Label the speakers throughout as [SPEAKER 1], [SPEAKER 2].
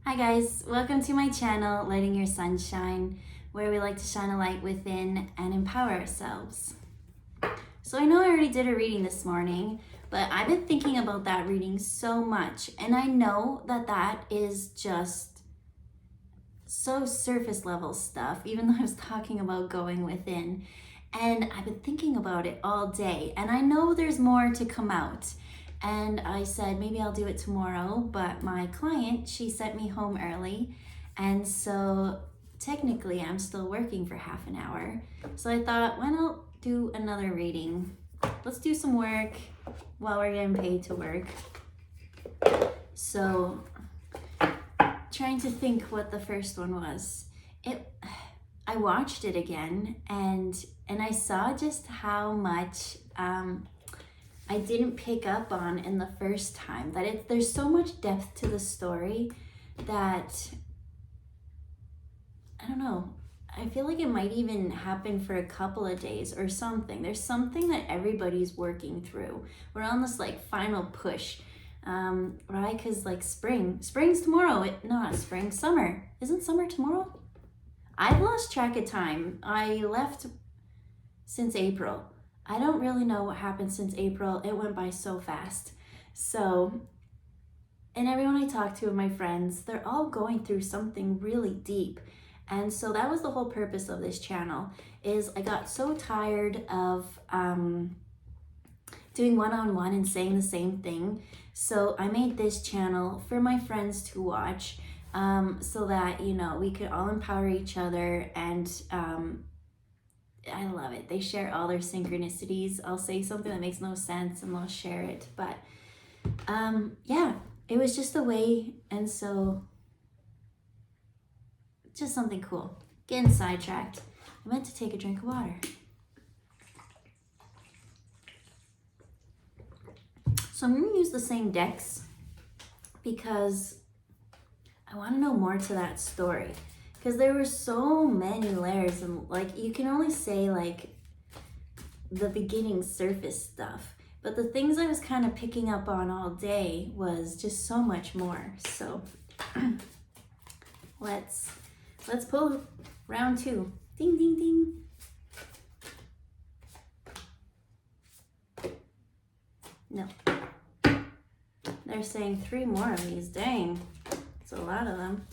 [SPEAKER 1] Hi guys, welcome to my channel, Lighting Your Sunshine, where we like to shine a light within and empower ourselves. So I know I already did a reading this morning, but I've been thinking about that reading so much, and I know that that is just so surface level stuff, even though I was talking about going within. And I've been thinking about it all day, and I know there's more to come out. And I said, maybe I'll do it tomorrow, but my client, she sent me home early. And so technically I'm still working for half an hour. So I thought, why not do another reading? Let's do some work while we're getting paid to work. So trying to think what the first one was. I watched it again and I saw just how much I didn't pick up on in the first time, that there's so much depth to the story that, I don't know, I feel like it might even happen for a couple of days or something. There's something that everybody's working through. We're on this like final push, right? Because like spring's tomorrow. Not spring, summer. Isn't summer tomorrow? I've lost track of time. I left since April. I don't really know what happened since April. It went by so fast. So, and everyone I talk to, my friends, they're all going through something really deep. And so that was the whole purpose of this channel, is I got so tired of doing one-on-one and saying the same thing. So I made this channel for my friends to watch, so that, you know, we could all empower each other. And I love it. They share all their synchronicities. I'll say something that makes no sense and they'll share it. But yeah, it was just a way. And so just something cool. Getting sidetracked. I meant to take a drink of water. So I'm going to use the same decks because I want to know more to that story. Because there were so many layers, and like you can only say like the beginning surface stuff, but the things I was kind of picking up on all day was just so much more. So let's pull round two. Ding ding ding. No, they're saying 3 more of these. Dang, it's a lot of them.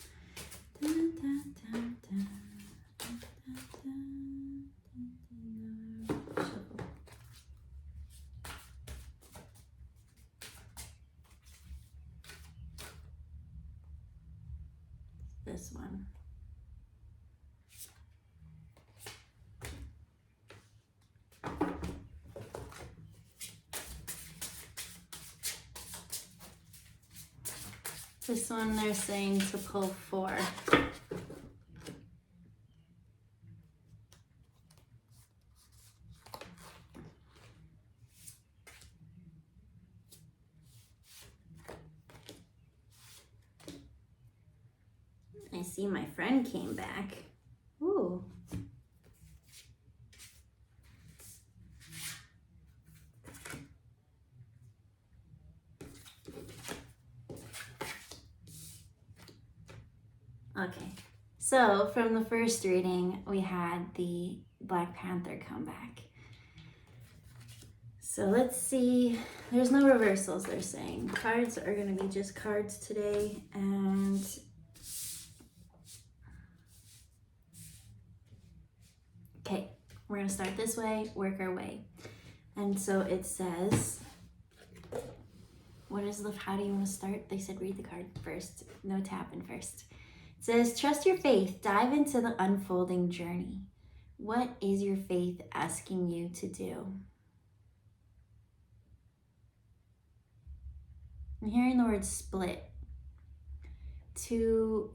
[SPEAKER 1] This one. This one they're saying to pull 4. I see my friend came back. Ooh. Okay, so from the first reading, we had the Black Panther come back. So let's see, there's no reversals, they're saying. Cards are gonna be just cards today, and okay, we're gonna start this way, work our way. And so it says, how do you wanna start? They said read the card first, no tapping first. It says, trust your faith, dive into the unfolding journey. What is your faith asking you to do? I'm hearing the word split. To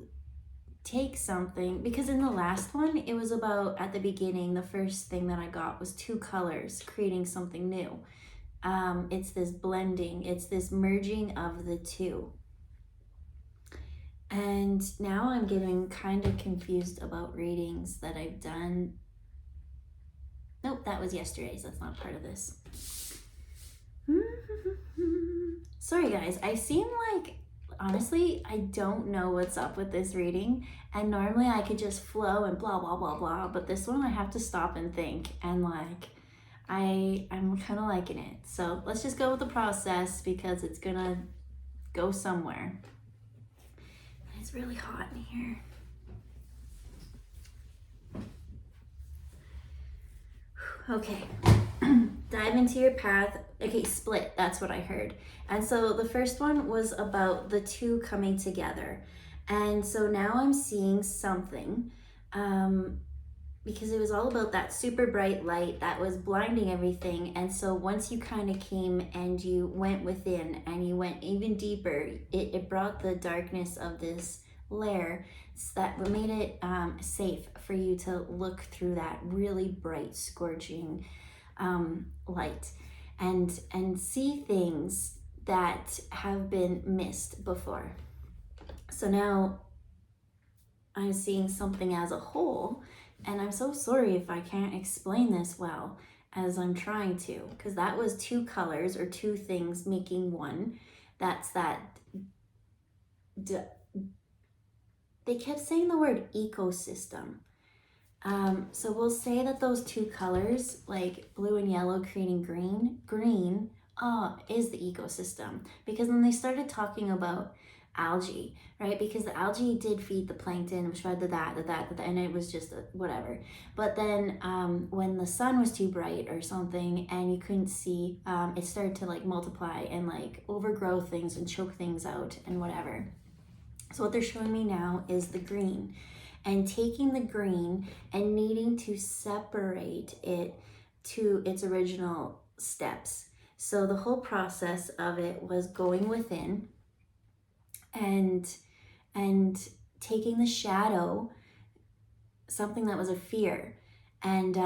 [SPEAKER 1] take something, because in the last one, it was about, at the beginning, the first thing that I got was 2 colors creating something new. It's this blending, it's this merging of the 2. And now I'm getting kind of confused about readings that I've done. Nope, that was yesterday's. That's not part of this. Sorry guys, I seem like honestly, I don't know what's up with this reading. And normally I could just flow and blah, blah, blah, blah. But this one I have to stop and think. And like, I'm kind of liking it. So let's just go with the process because it's gonna go somewhere. It's really hot in here. Okay. Dive into your path. Okay, split, that's what I heard. And so the first one was about the two coming together. And so now I'm seeing something, because it was all about that super bright light that was blinding everything. And so once you kind of came and you went within and you went even deeper, it brought the darkness of this layer that made it safe for you to look through that really bright, scorching light and see things that have been missed before. So now I'm seeing something as a whole, and I'm so sorry if I can't explain this well as I'm trying to, because that was two colors or two things making one. That's that. They kept saying the word ecosystem. So we'll say that those two colors, like blue and yellow creating green is the ecosystem. Because when they started talking about algae, right? Because the algae did feed the plankton, which fed that, and it was just whatever. But then when the sun was too bright or something and you couldn't see, it started to like multiply and like overgrow things and choke things out and whatever. So what they're showing me now is the green, and taking the green and needing to separate it to its original steps. So the whole process of it was going within and taking the shadow, something that was a fear. And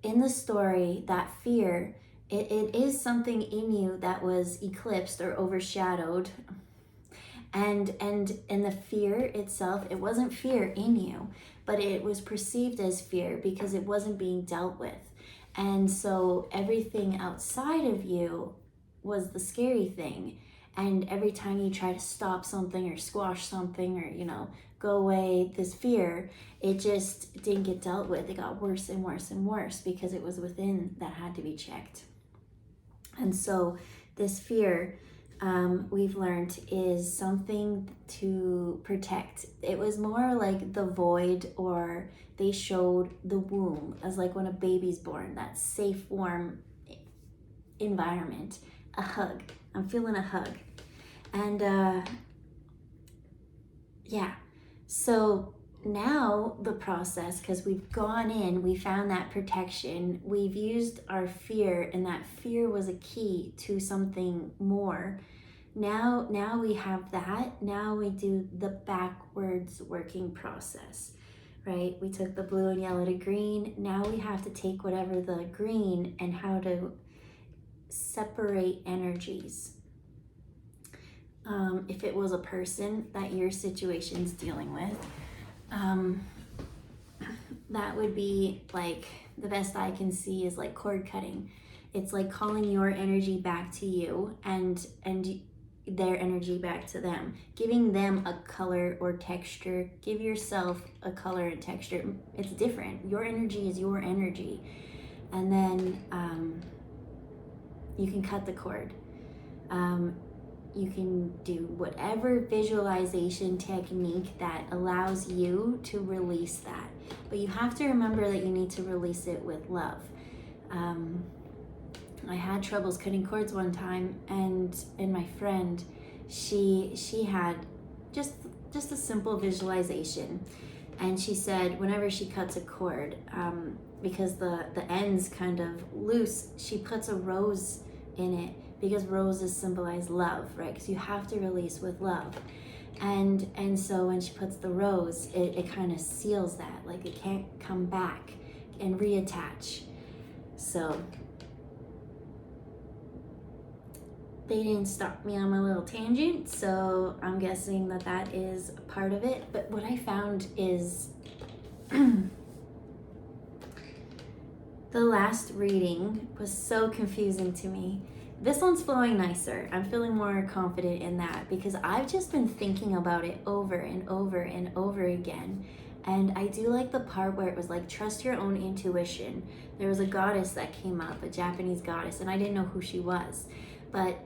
[SPEAKER 1] in the story, that fear, it is something in you that was eclipsed or overshadowed. And the fear itself, it wasn't fear in you, but it was perceived as fear because it wasn't being dealt with. And so everything outside of you was the scary thing. And every time you try to stop something or squash something or, go away, this fear, it just didn't get dealt with. It got worse and worse and worse because it was within that had to be checked. And so this fear, we've learned, is something to protect. It was more like the void, or they showed the womb as like when a baby's born, that safe, warm environment, a hug. I'm feeling a hug. And so now the process, because we've gone in, we found that protection, we've used our fear, and that fear was a key to something more. Now we have that. Now we do the backwards working process, right? We took the blue and yellow to green. Now we have to take whatever the green and how to separate energies. If it was a person that your situation's dealing with, that would be like, the best I can see is like cord cutting. It's like calling your energy back to you and their energy back to them, giving them a color or texture. Give yourself a color and texture. It's different. Your energy is your energy. And then you can cut the cord. You can do whatever visualization technique that allows you to release that. But you have to remember that you need to release it with love. I had troubles cutting cords one time, and my friend, she had just a simple visualization. And she said whenever she cuts a cord, because the end's kind of loose, she puts a rose in it, because roses symbolize love, right? Because you have to release with love. And so when she puts the rose, it kind of seals that, like it can't come back and reattach. So they didn't stop me on my little tangent, so I'm guessing that is a part of it. But what I found is the last reading was so confusing to me this one's flowing nicer. I'm feeling more confident in that because I've just been thinking about it over and over and over again. And I do like the part where it was like, trust your own intuition. There was a goddess that came up, a Japanese goddess, and I didn't know who she was. But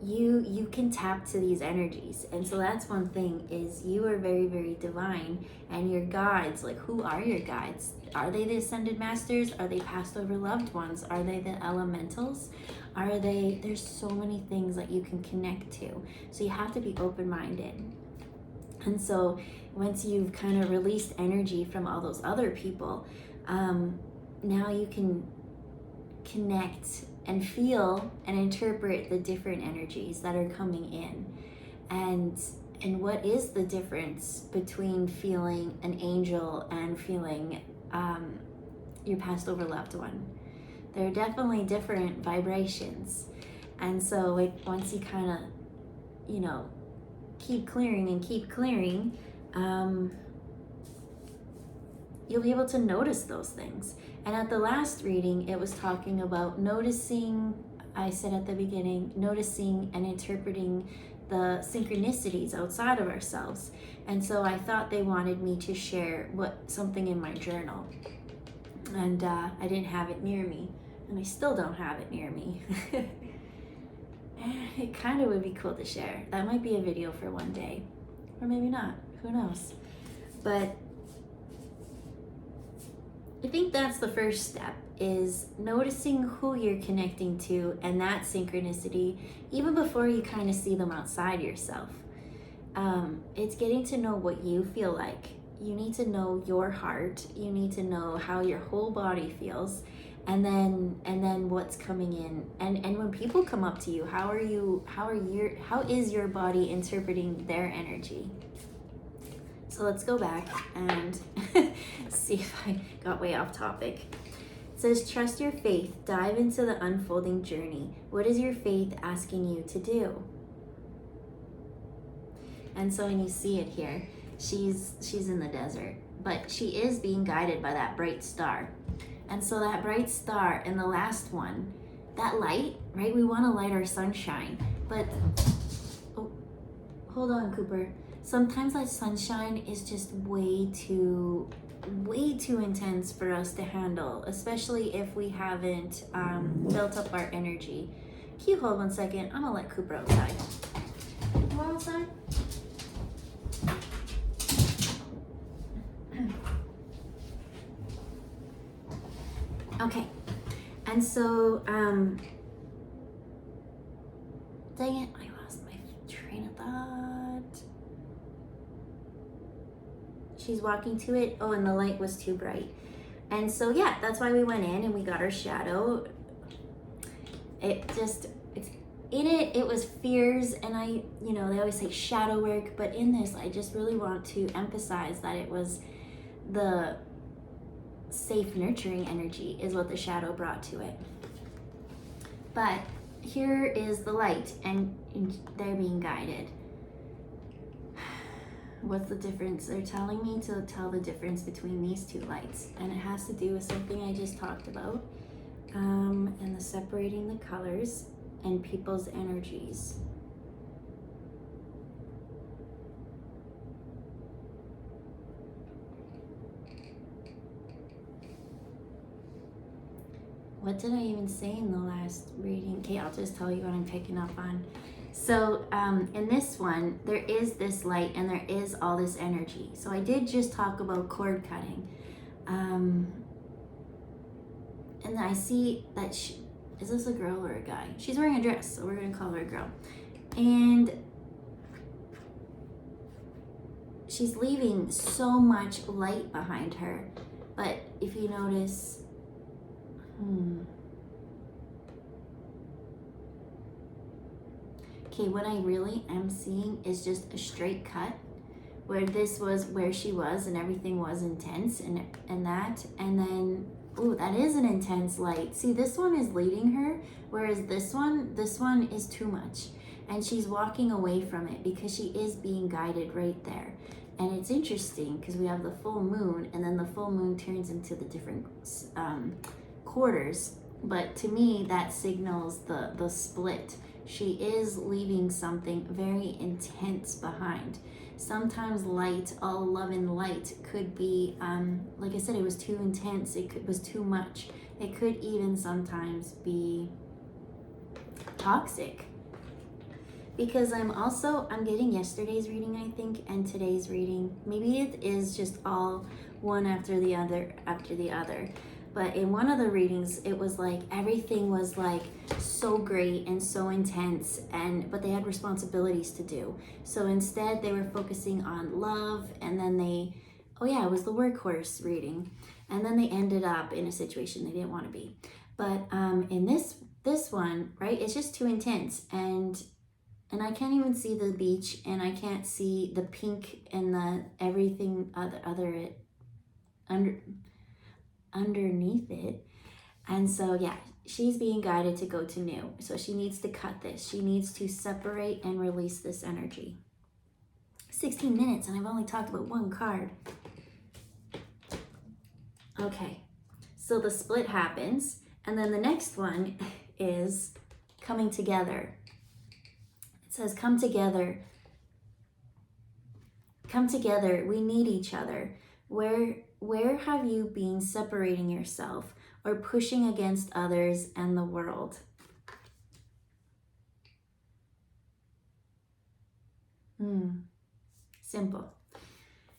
[SPEAKER 1] you can tap to these energies. And so that's one thing, is you are very, very divine. And your guides, like, who are your guides? Are they the ascended masters? Are they passed over loved ones? Are they the elementals? There's so many things that you can connect to. So you have to be open-minded. And so once you've kind of released energy from all those other people, now you can connect and feel and interpret the different energies that are coming in. And what is the difference between feeling an angel and feeling your passed over loved one? There are definitely different vibrations. And so once you kind of, keep clearing and keep clearing, you'll be able to notice those things. And at the last reading, it was talking about noticing, I said at the beginning, noticing and interpreting the synchronicities outside of ourselves. And so I thought they wanted me to share something in my journal. And I didn't have it near me. And I still don't have it near me. It kind of would be cool to share. That might be a video for one day. Or maybe not. Who knows? But I think that's the first step, is noticing who you're connecting to and that synchronicity, even before you kind of see them outside yourself. It's getting to know what you feel like. You need to know your heart. You need to know how your whole body feels, and then what's coming in. And when people come up to you, how is your body interpreting their energy? So let's go back and see if I got way off topic. It says, trust your faith, dive into the unfolding journey. What is your faith asking you to do? And so when you see it here, she's in the desert, but she is being guided by that bright star. And so that bright star in the last one, that light, right? We want to light our sunshine, but hold on, Cooper. Sometimes that sunshine is just way too intense for us to handle, especially if we haven't built up our energy. Can you hold 1 second? I'm gonna let Cooper outside. You want outside? Okay, and so, dang it, I lost my train of thought. She's walking to it. Oh, and the light was too bright. And so, yeah, that's why we went in and we got our shadow. It was fears, and they always say shadow work, but in this, I just really want to emphasize that it was the safe, nurturing energy is what the shadow brought to it. But here is the light, and they're being guided. What's the difference? They're telling me to tell the difference between these two lights, and it has to do with something I just talked about, and the separating the colors and people's energies. What did I even say in the last reading? Okay, I'll just tell you what I'm picking up on. So in this one, there is this light and there is all this energy. So I did just talk about cord cutting. And I see that is this a girl or a guy? She's wearing a dress, so we're gonna call her a girl. And she's leaving so much light behind her. But if you notice, okay, what I really am seeing is just a straight cut, where this was where she was and everything was intense and then, ooh, that is an intense light. See, this one is leading her, whereas this one is too much. And she's walking away from it because she is being guided right there. And it's interesting because we have the full moon, and then the full moon turns into the different quarters But to me, that signals the split. She is leaving something very intense behind. Sometimes light, all love and light, could be, like I said, it was too intense. It was too much. It could even sometimes be toxic. Because I'm getting yesterday's reading, I think, and today's reading. Maybe it is just all one after the other. But in one of the readings, it was like everything was like so great and so intense, but they had responsibilities to do. So instead, they were focusing on love, and then it was the workhorse reading, and then they ended up in a situation they didn't want to be. But in this one, right, it's just too intense, and I can't even see the beach, and I can't see the pink and the everything underneath it. And so yeah, she's being guided to go to new. So she needs to cut this. She needs to separate and release this energy. 16 minutes and I've only talked about one card. Okay, so the split happens, and then the next one is coming together. It says, come together, we need each other. Where have you been separating yourself or pushing against others and the world? Simple.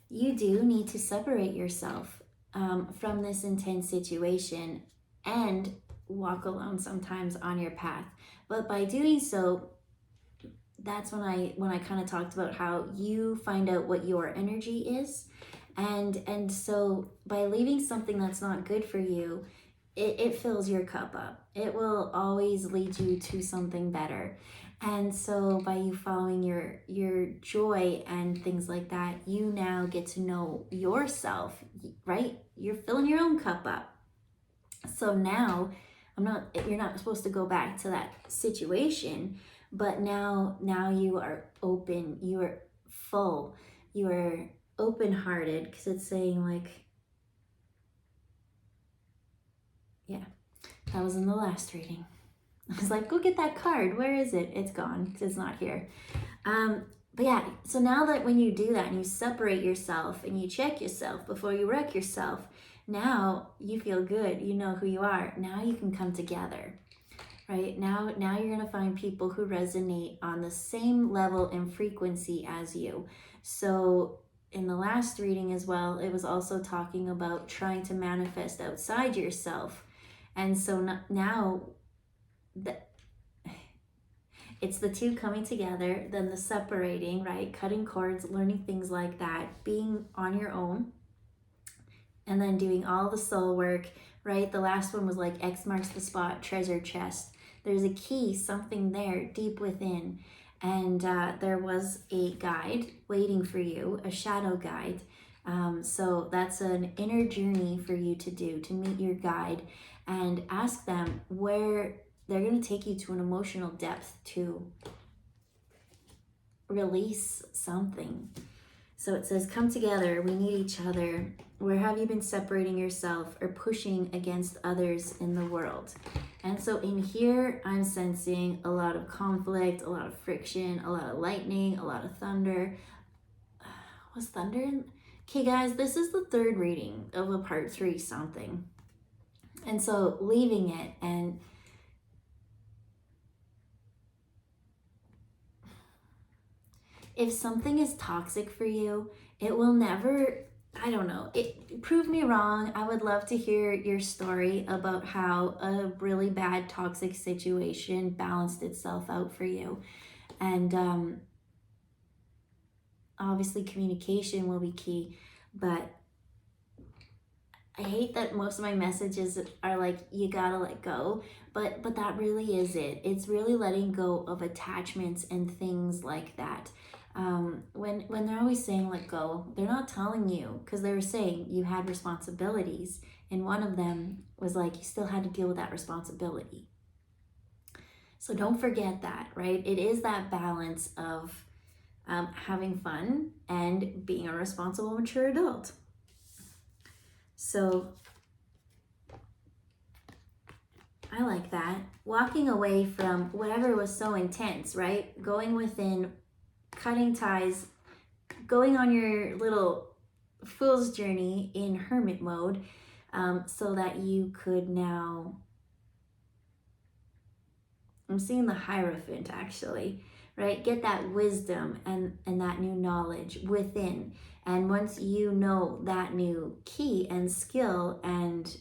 [SPEAKER 1] You do need to separate yourself from this intense situation and walk alone sometimes on your path. But by doing so, that's when I kind of talked about how you find out what your energy is. And so by leaving something that's not good for you, it fills your cup up. It will always lead you to something better. And so by you following your joy and things like that, you now get to know yourself, right? You're filling your own cup up. So now you're not supposed to go back to that situation, but now you are open, you are full, you are open-hearted, because it's saying like, yeah, that was in the last reading. I was like, go get that card. Where is it? It's gone because it's not here. But yeah, so now that when you do that and you separate yourself and you check yourself before you wreck yourself, now you feel good. You know who you are. Now you can come together, right? Now you're going to find people who resonate on the same level and frequency as you. So in the last reading as well, it was also talking about trying to manifest outside yourself. And so now it's the two coming together, then the separating, right? Cutting cords, learning things like that, being on your own, and then doing all the soul work, right? The last one was like X marks the spot, treasure chest. There's a key, something there deep within. And there was a guide waiting for you, a shadow guide. So that's an inner journey for you to do, to meet your guide and ask them where they're going to take you to an emotional depth to release something. So it says, come together, we need each other. Where have you been separating yourself or pushing against others in the world? And so in here, I'm sensing a lot of conflict, a lot of friction, a lot of lightning, a lot of thunder. Was thunder in? Okay, guys, this is the third reading of a part 3 something. And so leaving it, and if something is toxic for you, it will never, I don't know, prove me wrong. I would love to hear your story about how a really bad toxic situation balanced itself out for you. And obviously communication will be key, but I hate that most of my messages are like, you gotta let go, but that really is it. It's really letting go of attachments and things like that. When they're always saying let go, they're not telling you, because they were saying you had responsibilities, and one of them was like you still had to deal with that responsibility. So don't forget that, right? It is that balance of having fun and being a responsible, mature adult. So I like that. Walking away from whatever was so intense, right? Going within, cutting ties, going on your little fool's journey in hermit mode, so that you could now, I'm seeing the Hierophant actually, right? Get that wisdom and that new knowledge within. And once you know that new key and skill and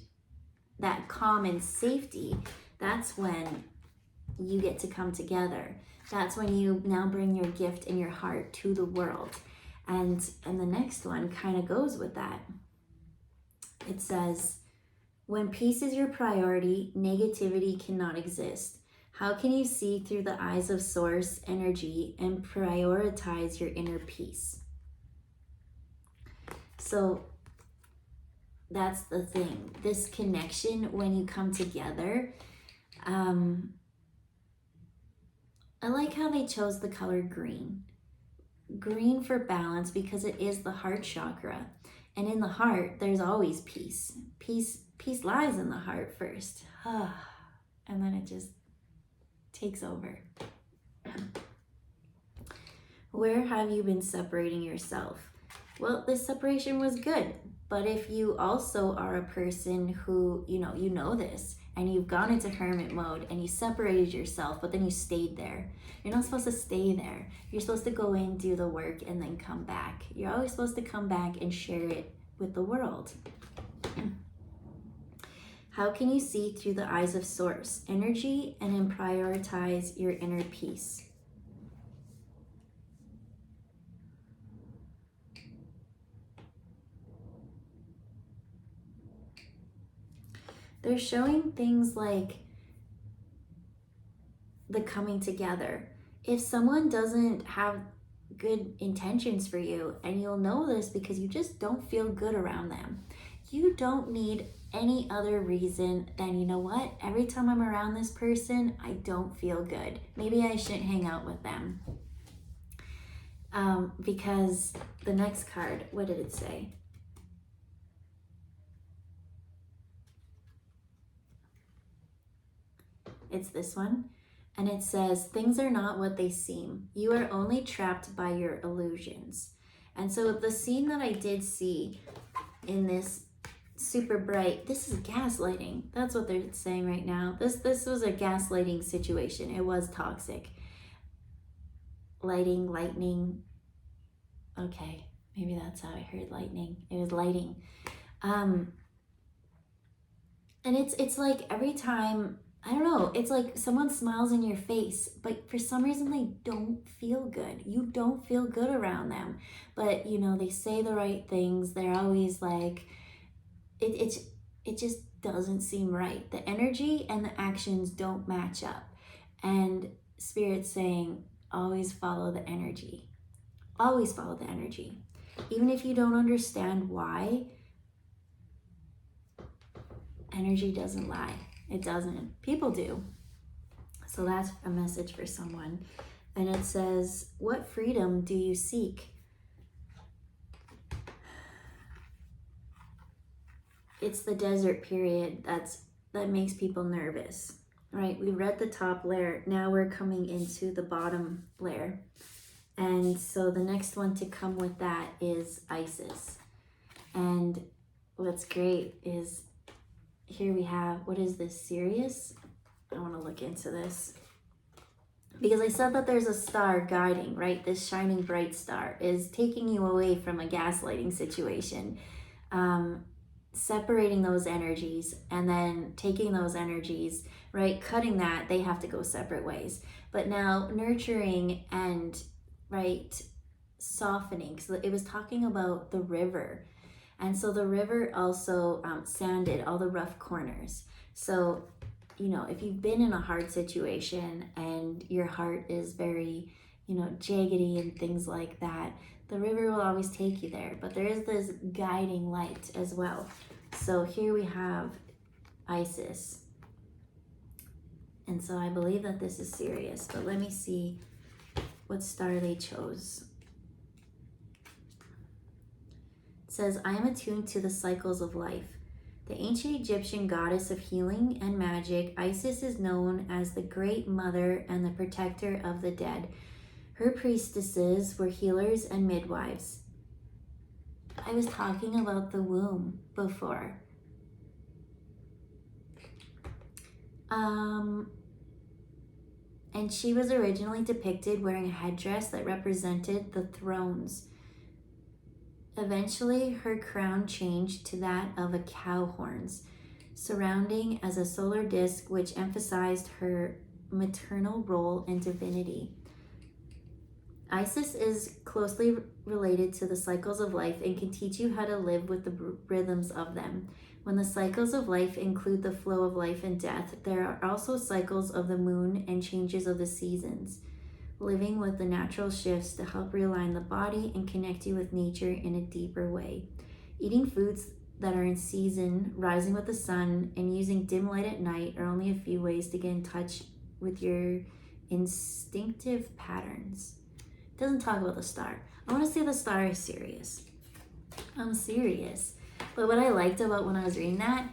[SPEAKER 1] that calm and safety, that's when you get to come together. That's when you now bring your gift and your heart to the world. And the next one kind of goes with that. It says, when peace is your priority, negativity cannot exist. How can you see through the eyes of source energy and prioritize your inner peace? So that's the thing. This connection, when you come together, I like how they chose the color green. Green for balance, because it is the heart chakra. And in the heart, there's always peace. Peace lies in the heart first. And then it just takes over. Where have you been separating yourself? Well, this separation was good. But if you also are a person who, you know this, and you've gone into hermit mode and you separated yourself, but then you stayed there. You're not supposed to stay there. You're supposed to go in, do the work, and then come back. You're always supposed to come back and share it with the world. How can you see through the eyes of source energy and then prioritize your inner peace? They're showing things like the coming together. If someone doesn't have good intentions for you, and you'll know this because you just don't feel good around them, you don't need any other reason than, you know what, every time I'm around this person, I don't feel good. Maybe I shouldn't hang out with them. Because the next card, what did it say? It's this one. And it says, things are not what they seem. You are only trapped by your illusions. And so the scene that I did see in this super bright, this is gaslighting. That's what they're saying right now. This was a gaslighting situation. It was toxic. Lightning. Okay, maybe that's how I heard lightning. It was lighting. And it's like every time, I don't know, it's like someone smiles in your face, but for some reason they don't feel good. You don't feel good around them. But, they say the right things. They're always like, it just doesn't seem right. The energy and the actions don't match up. And Spirit's saying, always follow the energy. Always follow the energy. Even if you don't understand why, energy doesn't lie. It doesn't. People do. So that's a message for someone. And it says, what freedom do you seek? It's the desert period that makes people nervous, right? We read the top layer. Now we're coming into the bottom layer. And so the next one to come with that is Isis. And what's great is here we have, what is this, Sirius? I want to look into this. Because I said that there's a star guiding, right? This shining bright star is taking you away from a gaslighting situation. Separating those energies and then taking those energies, right? Cutting that, they have to go separate ways. But now nurturing and, right, softening. So it was talking about the river. And so the river also sanded all the rough corners. So, if you've been in a hard situation and your heart is very, jaggedy and things like that, the river will always take you there. But there is this guiding light as well. So here we have Isis. And so I believe that this is Sirius. But let me see what star they chose. It says, I am attuned to the cycles of life. The ancient Egyptian goddess of healing and magic, Isis is known as the Great Mother and the protector of the dead. Her priestesses were healers and midwives. I was talking about the womb before. And she was originally depicted wearing a headdress that represented the thrones. Eventually, her crown changed to that of a cow horns, surrounding as a solar disk which emphasized her maternal role and divinity. Isis is closely related to the cycles of life and can teach you how to live with the rhythms of them. When the cycles of life include the flow of life and death, there are also cycles of the moon and changes of the seasons. Living with the natural shifts to help realign the body and connect you with nature in a deeper way. Eating foods that are in season, rising with the sun, and using dim light at night are only a few ways to get in touch with your instinctive patterns. It doesn't talk about the star. I want to say the star is Sirius. I'm serious. But what I liked about when I was reading that,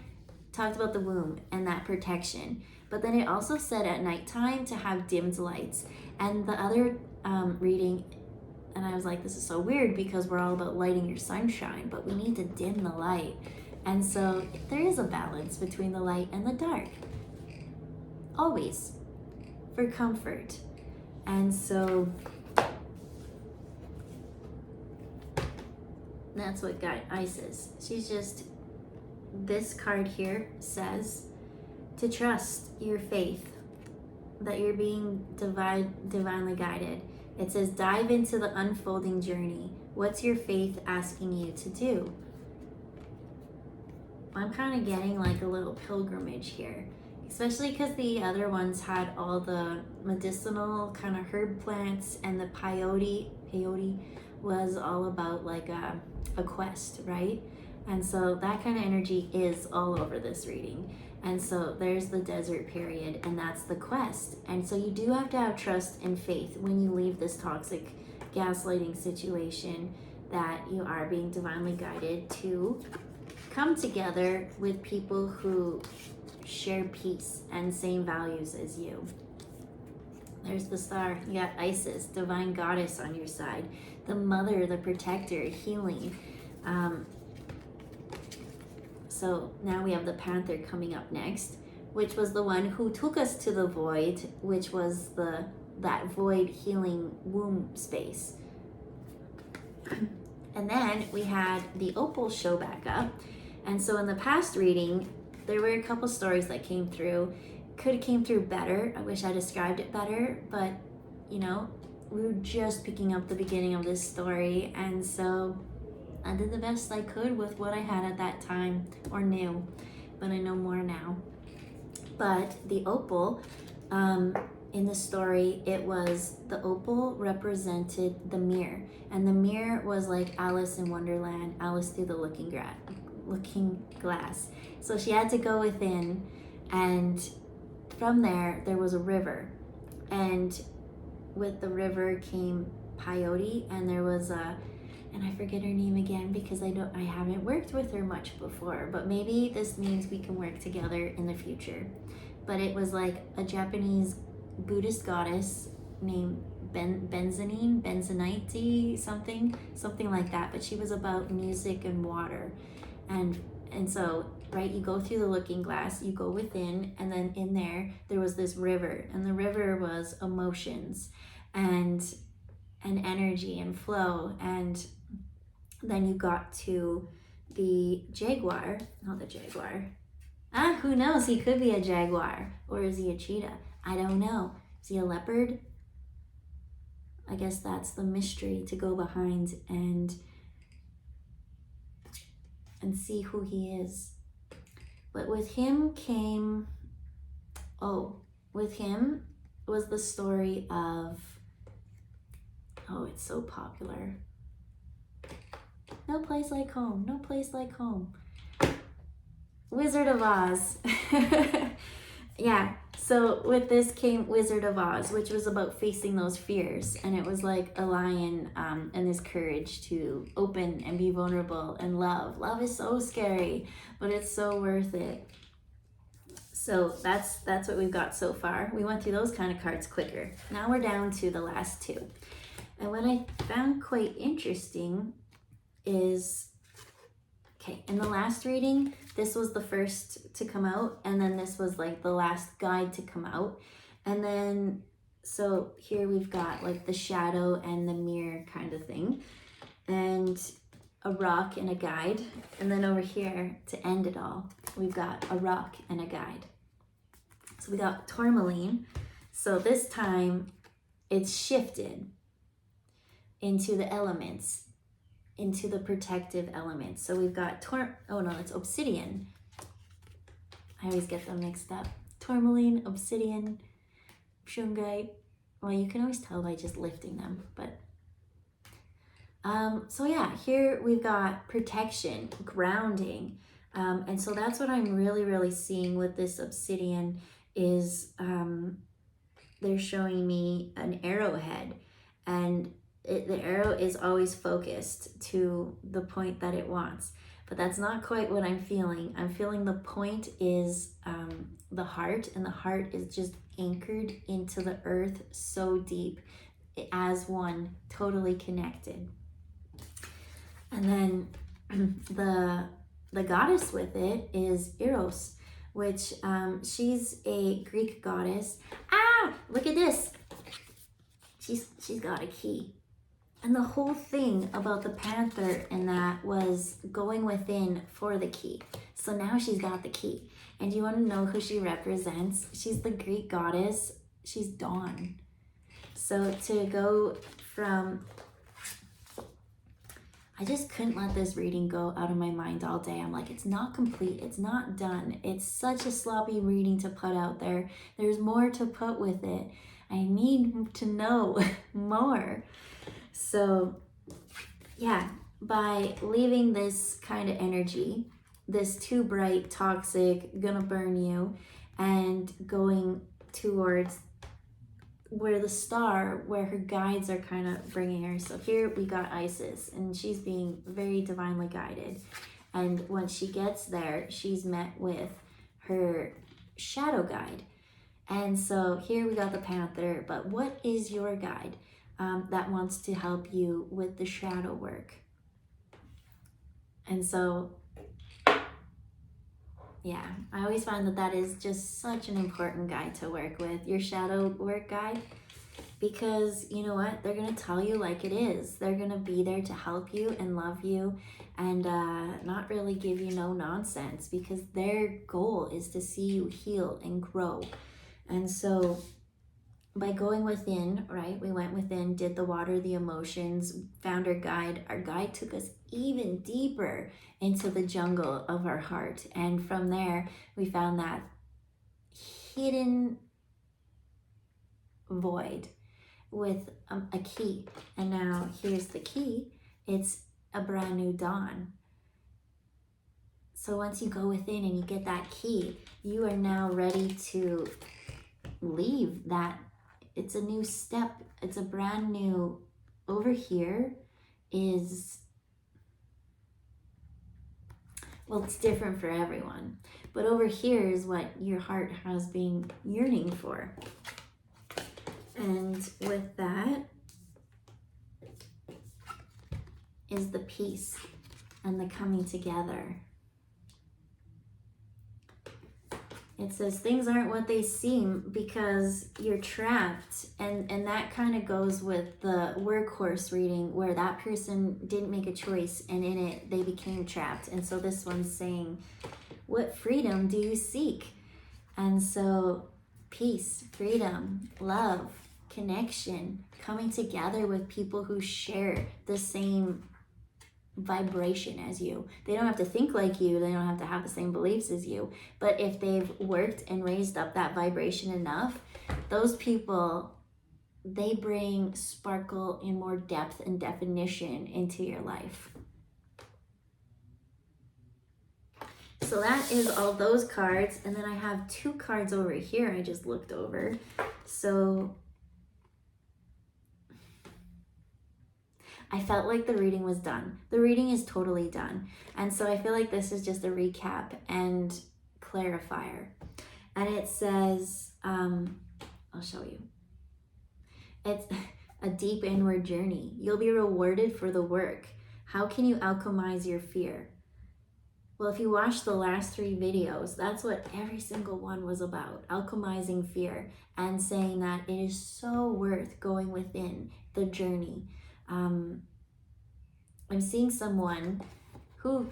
[SPEAKER 1] talked about the womb and that protection. But then it also said at nighttime to have dimmed lights. And the other reading, and I was like, this is so weird because we're all about lighting your sunshine, but we need to dim the light. And so there is a balance between the light and the dark. Always. For comfort. And so that's what got Isis. She's just, this card here says to trust your faith, that you're being divinely guided. It says dive into the unfolding journey. What's your faith asking you to do? I'm kind of getting like a little pilgrimage here, especially because the other ones had all the medicinal kind of herb plants, and the peyote was all about like a quest, right? And so that kind of energy is all over this reading. And so there's the desert period, and that's the quest. And so you do have to have trust and faith when you leave this toxic gaslighting situation, that you are being divinely guided to come together with people who share peace and same values as you. There's the star. You got Isis, divine goddess on your side. The mother, the protector, healing. So now we have the panther coming up next, which was the one who took us to the void, which was that void healing womb space. And then we had the opal show back up. And so in the past reading, there were a couple stories that came through. Could have came through better. I wish I described it better, but you know, we were just picking up the beginning of this story, and so I did the best I could with what I had at that time, or knew, but I know more now. But the opal, in the story, it was, the opal represented the mirror, and the mirror was like Alice in Wonderland, Alice through the looking glass. So she had to go within, and from there was a river, and with the river came peyote, and there was and I forget her name again because I haven't worked with her much before, but maybe this means we can work together in the future. But it was like a Japanese Buddhist goddess named Benzonite, something like that, but she was about music and water. And so, right, you go through the looking glass, you go within, and then in there was this river, and the river was emotions and energy and flow. And then you got to the jaguar, not the jaguar. Who knows? He could be a jaguar, or is he a cheetah? I don't know. Is he a leopard? I guess that's the mystery to go behind and see who he is. But with him was the story of, it's so popular. No Place Like Home, No Place Like Home. Wizard of Oz. Yeah, So with this came Wizard of Oz, which was about facing those fears. And it was like a lion and this courage to open and be vulnerable and love. Love is so scary, but it's so worth it. So that's what we've got so far. We went through those kind of cards quicker. Now we're down to the last two. And what I found quite interesting is, okay, in the last reading, this was the first to come out, and then this was like the last guide to come out. And then, so here we've got like the shadow and the mirror kind of thing, and a rock and a guide. And then over here, to end it all, we've got a rock and a guide. So we got tourmaline. So this time, it's shifted into the elements, into the protective elements. So we've got it's obsidian. I always get them mixed up. Tourmaline, obsidian, shungite. Well, you can always tell by just lifting them, but so yeah, here we've got protection, grounding, and so that's what I'm really seeing with this obsidian is they're showing me an arrowhead, and the arrow is always focused to the point that it wants, but that's not quite what I'm feeling. I'm feeling the point is the heart, and the heart is just anchored into the earth so deep as one, totally connected. And then the goddess with it is Eros, which she's a Greek goddess. Ah, look at this. She's got a key. And the whole thing about the panther and that was going within for the key. So now she's got the key. And do you want to know who she represents? She's the Greek goddess. She's Dawn. So to go from, I just couldn't let this reading go out of my mind all day. I'm like, it's not complete. It's not done. It's such a sloppy reading to put out there. There's more to put with it. I need to know more. So yeah, by leaving this kind of energy, this too bright, toxic, gonna burn you, and going towards where the star, where her guides are kind of bringing her. So here we got Isis, and she's being very divinely guided. And when she gets there, she's met with her shadow guide. And so here we got the panther, but what is your guide that wants to help you with the shadow work? And so, yeah, I always find that that is just such an important guide to work with, your shadow work guide, because you know what? They're going to tell you like it is. They're going to be there to help you and love you and not really give you no nonsense, because their goal is to see you heal and grow. And so by going within, right, we went within, did the water, the emotions, found our guide. Our guide took us even deeper into the jungle of our heart. And from there, we found that hidden void with a key. And now here's the key. It's a brand new dawn. So once you go within and you get that key, you are now ready to leave that. It's a new step. It's a brand new, over here is, well, it's different for everyone, but over here is what your heart has been yearning for. And with that is the peace and the coming together. It says things aren't what they seem because you're trapped. And that kind of goes with the workhorse reading where that person didn't make a choice and in it they became trapped. And so this one's saying, what freedom do you seek? And so peace, freedom, love, connection, coming together with people who share the same vibration as you. They don't have to think like you, they don't have to have the same beliefs as you, but if they've worked and raised up that vibration enough, those people, they bring sparkle and more depth and definition into your life. So that is all those cards. And then I have 2 cards over here I just looked over. So I felt like the reading was done. The reading is totally done. And so I feel like this is just a recap and clarifier. And it says, I'll show you. It's a deep inward journey. You'll be rewarded for the work. How can you alchemize your fear? Well, if you watch the last 3 videos, that's what every single one was about. Alchemizing fear and saying that it is so worth going within the journey. I'm seeing someone who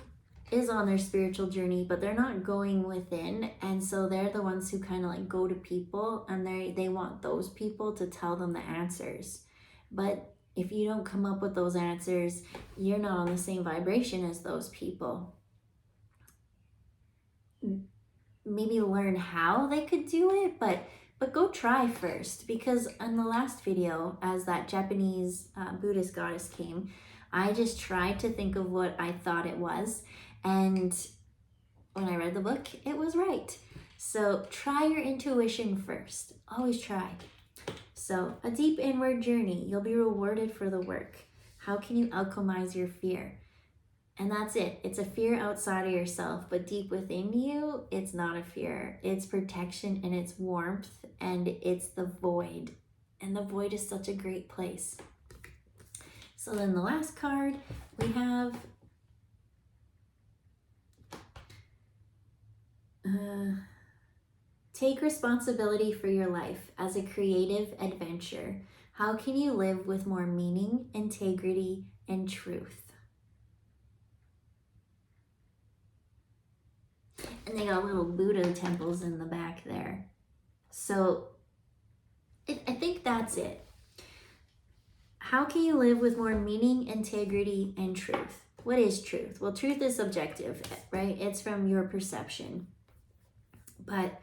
[SPEAKER 1] is on their spiritual journey, but they're not going within, and so they're the ones who kind of like go to people, and they want those people to tell them the answers. But if you don't come up with those answers, you're not on the same vibration as those people. Maybe learn how they could do it, but go try first, because in the last video, as that Japanese Buddhist goddess came, I just tried to think of what I thought it was, and when I read the book, it was right. So try your intuition first. Always try. So a deep inward journey. You'll be rewarded for the work. How can you alchemize your fear? And that's it. It's a fear outside of yourself, but deep within you, it's not a fear. It's protection and it's warmth and it's the void. And the void is such a great place. So then the last card we have take responsibility for your life as a creative adventure. How can you live with more meaning, integrity, and truth? And they got little Buddha temples in the back there. So I think that's it. How can you live with more meaning, integrity, and truth? What is truth? Well, truth is subjective, right? It's from your perception. But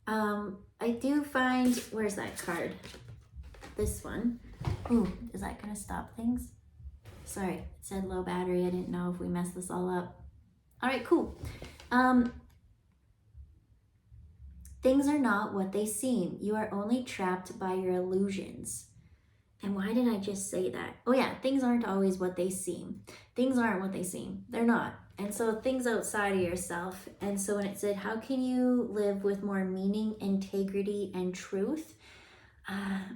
[SPEAKER 1] I do find, where's that card? This one. Ooh, is that gonna stop things? Sorry, it said low battery. I didn't know if we messed this all up. All right, cool. Things are not what they seem. You are only trapped by your illusions. And why did I just say that? Oh yeah, things aren't always what they seem. Things aren't what they seem. They're not. And so things outside of yourself. And so when it said, how can you live with more meaning, integrity, and truth?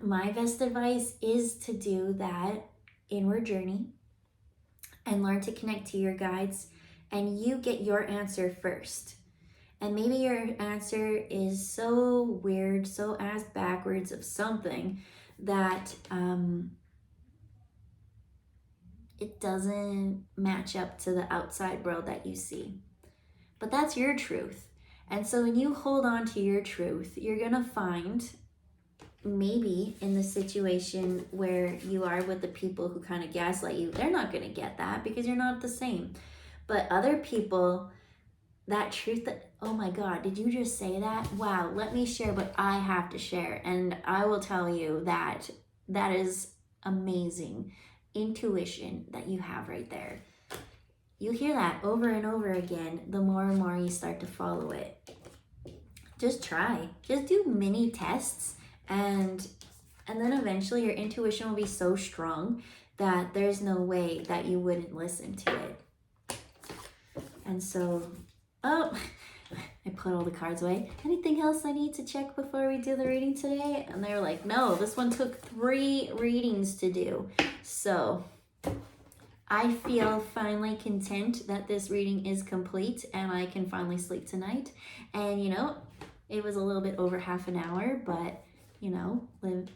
[SPEAKER 1] My best advice is to do that inward journey and learn to connect to your guides, and you get your answer first. And maybe your answer is so weird, so ass backwards of something that it doesn't match up to the outside world that you see. But that's your truth. And so when you hold on to your truth, you're gonna find, maybe in the situation where you are with the people who kind of gaslight you, they're not gonna get that because you're not the same. But other people, that truth that, oh my God, did you just say that? Wow, let me share what I have to share. And I will tell you that that is amazing intuition that you have right there. You hear that over and over again, the more and more you start to follow it. Just try. Just do mini tests, and then eventually your intuition will be so strong that there's no way that you wouldn't listen to it. And so, oh, I put all the cards away. Anything else I need to check before we do the reading today? And they were like, no, this one took 3 readings to do. So I feel finally content that this reading is complete and I can finally sleep tonight. And you know, it was a little bit over half an hour, but you know, live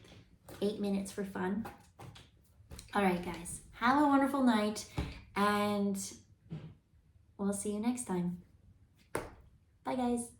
[SPEAKER 1] 8 minutes for fun. All right, guys, have a wonderful night, and we'll see you next time. Bye, guys.